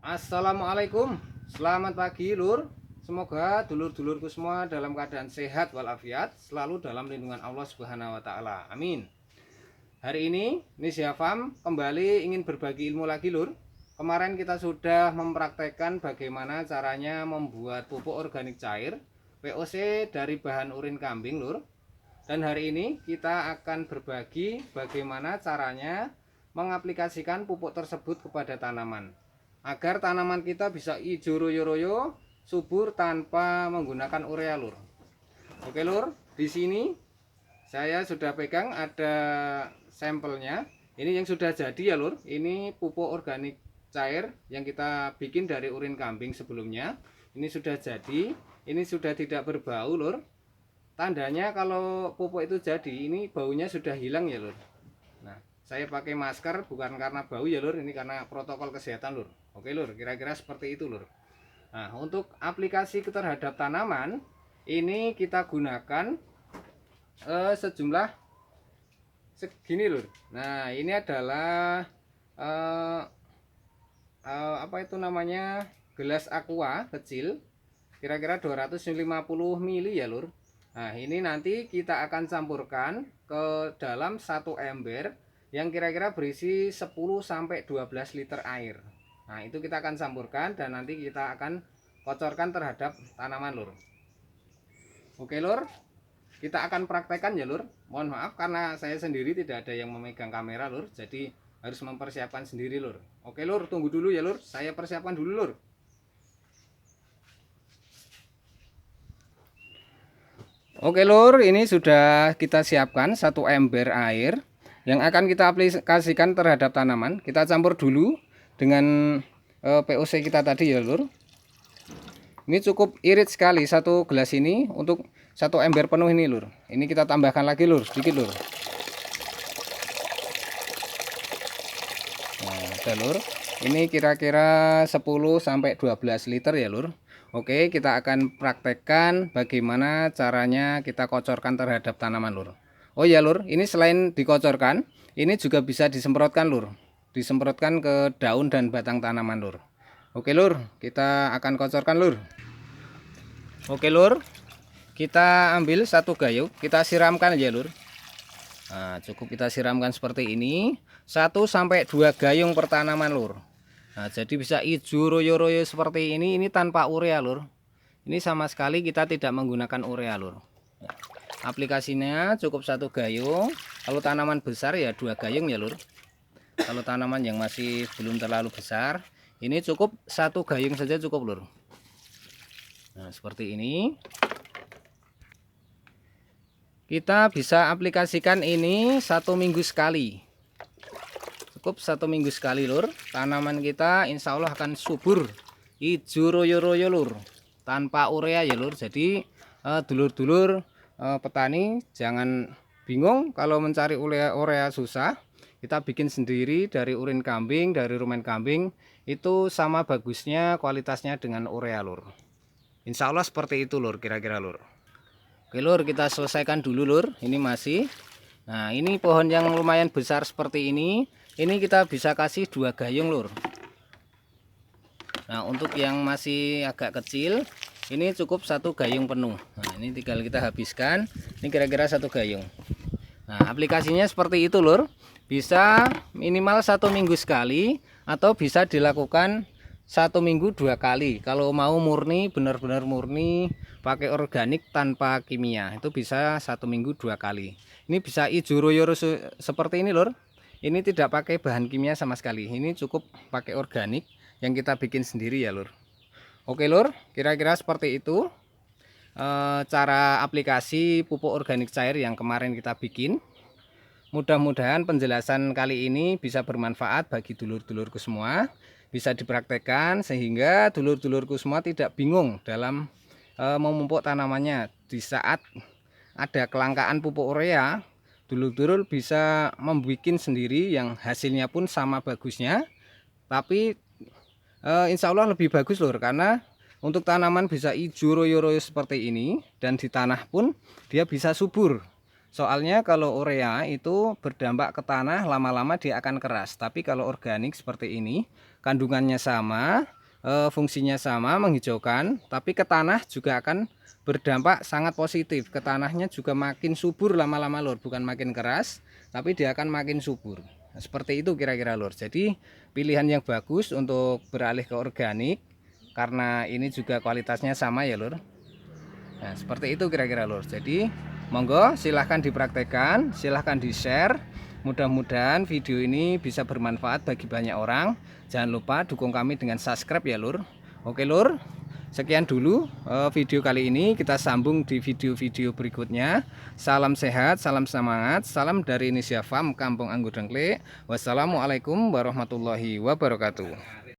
Assalamualaikum, selamat pagi lur. Semoga dulur-dulurku semua dalam keadaan sehat walafiat, selalu dalam lindungan Allah Subhanahu wa taala. Amin. Hari ini Nisya Farm kembali ingin berbagi ilmu lagi lur. Kemarin kita sudah mempraktekkan bagaimana caranya membuat pupuk organik cair POC dari bahan urin kambing lur. Dan hari ini kita akan berbagi bagaimana caranya mengaplikasikan pupuk tersebut kepada tanaman agar tanaman kita bisa hijau royo-royo, subur tanpa menggunakan urea lur. Oke lur, di sini saya sudah pegang ada sampelnya. Ini yang sudah jadi ya lur. Ini pupuk organik cair yang kita bikin dari urin kambing sebelumnya. Ini sudah jadi, ini sudah tidak berbau lur. Tandanya kalau pupuk itu jadi, ini baunya sudah hilang ya lur. Nah, saya pakai masker bukan karena bau ya lur, ini karena protokol kesehatan lur. Oke lur, kira-kira seperti itu lur. Nah, untuk aplikasi terhadap tanaman ini kita gunakan sejumlah segini lur. Nah, ini adalah apa itu namanya, gelas aqua kecil, kira-kira 250 ml ya lur. Nah, ini nanti kita akan campurkan ke dalam satu ember yang kira-kira berisi 10-12 liter air. Nah, itu kita akan campurkan dan nanti kita akan kocorkan terhadap tanaman lur. Oke lur, kita akan praktekkan ya lur. Mohon maaf karena saya sendiri tidak ada yang memegang kamera lur, jadi harus mempersiapkan sendiri lur. Oke lur, tunggu dulu ya lur, saya persiapkan dulu lur. Oke lur, ini sudah kita siapkan satu ember air yang akan kita aplikasikan terhadap tanaman. Kita campur dulu dengan POC kita tadi ya lur. Ini cukup irit sekali satu gelas ini untuk satu ember penuh ini lur. Ini kita tambahkan lagi lur, sedikit lur. Nah, lur. Ini kira-kira 10-12 liter ya lur. Oke, kita akan praktekkan bagaimana caranya kita kocorkan terhadap tanaman lur. Oh ya lur, ini selain dikocorkan, ini juga bisa disemprotkan lur. Disemprotkan ke daun dan batang tanaman lur. Oke lur, kita akan kocorkan lur. Oke lur, kita ambil satu gayung, kita siramkan aja lur. Nah, cukup kita siramkan seperti ini, 1-2 gayung per tanaman lur. Nah, jadi bisa hijau royo-royo seperti ini tanpa urea lur. Ini sama sekali kita tidak menggunakan urea lur. Aplikasinya cukup satu gayung. Kalau tanaman besar ya 2 gayung ya lur. Kalau tanaman yang masih belum terlalu besar, ini cukup satu gayung saja cukup lur. Nah, seperti ini. Kita bisa aplikasikan ini 1 minggu sekali. Cukup 1 minggu sekali lur. Tanaman kita insya Allah akan subur, hijau royo-royo lur, tanpa urea ya lur. Jadi dulur-dulur petani jangan bingung kalau mencari urea susah. Kita bikin sendiri dari urin kambing, dari rumen kambing, itu sama bagusnya kualitasnya dengan urea lur. Insya Allah seperti itu lur, kira-kira lur. Oke lur, kita selesaikan dulu lur. Ini masih. Nah, ini pohon yang lumayan besar seperti ini kita bisa kasih 2 gayung lur. Nah, untuk yang masih agak kecil, ini cukup 1 gayung penuh. Nah, ini tinggal kita habiskan. Ini kira-kira 1 gayung. Nah, aplikasinya seperti itu lur. Bisa minimal 1 minggu sekali atau bisa dilakukan 1 minggu 2 kali. Kalau mau murni, benar-benar murni pakai organik tanpa kimia, itu bisa 1 minggu 2 kali. Ini bisa hijau royo seperti ini lur. Ini tidak pakai bahan kimia sama sekali. Ini cukup pakai organik yang kita bikin sendiri ya lur. Oke lur, kira-kira seperti itu cara aplikasi pupuk organik cair yang kemarin kita bikin. Mudah-mudahan penjelasan kali ini bisa bermanfaat bagi dulur-dulurku semua, bisa dipraktekkan sehingga dulur-dulurku semua tidak bingung dalam memupuk tanamannya. Di saat ada kelangkaan pupuk urea, dulur-dulur bisa membuat sendiri yang hasilnya pun sama bagusnya, tapi insya Allah lebih bagus lur, karena untuk tanaman bisa hijau royo-royo seperti ini dan di tanah pun dia bisa subur. Soalnya kalau urea itu berdampak ke tanah, lama-lama dia akan keras. Tapi kalau organik seperti ini, kandungannya sama, fungsinya sama, menghijaukan, tapi ke tanah juga akan berdampak sangat positif. Ke tanahnya juga makin subur lama-lama lur, bukan makin keras, tapi dia akan makin subur. Nah, seperti itu kira-kira lur. Jadi pilihan yang bagus untuk beralih ke organik, karena ini juga kualitasnya sama ya lur. Nah seperti itu kira-kira lur. Jadi monggo silahkan dipraktekkan, silahkan di share. Mudah-mudahan video ini bisa bermanfaat bagi banyak orang. Jangan lupa dukung kami dengan subscribe ya lur. Oke lur, sekian dulu video kali ini. Kita sambung di video-video berikutnya. Salam sehat, salam semangat, salam dari Indonesia Farm Kampung Anggur Dengklek. Wassalamualaikum warahmatullahi wabarakatuh.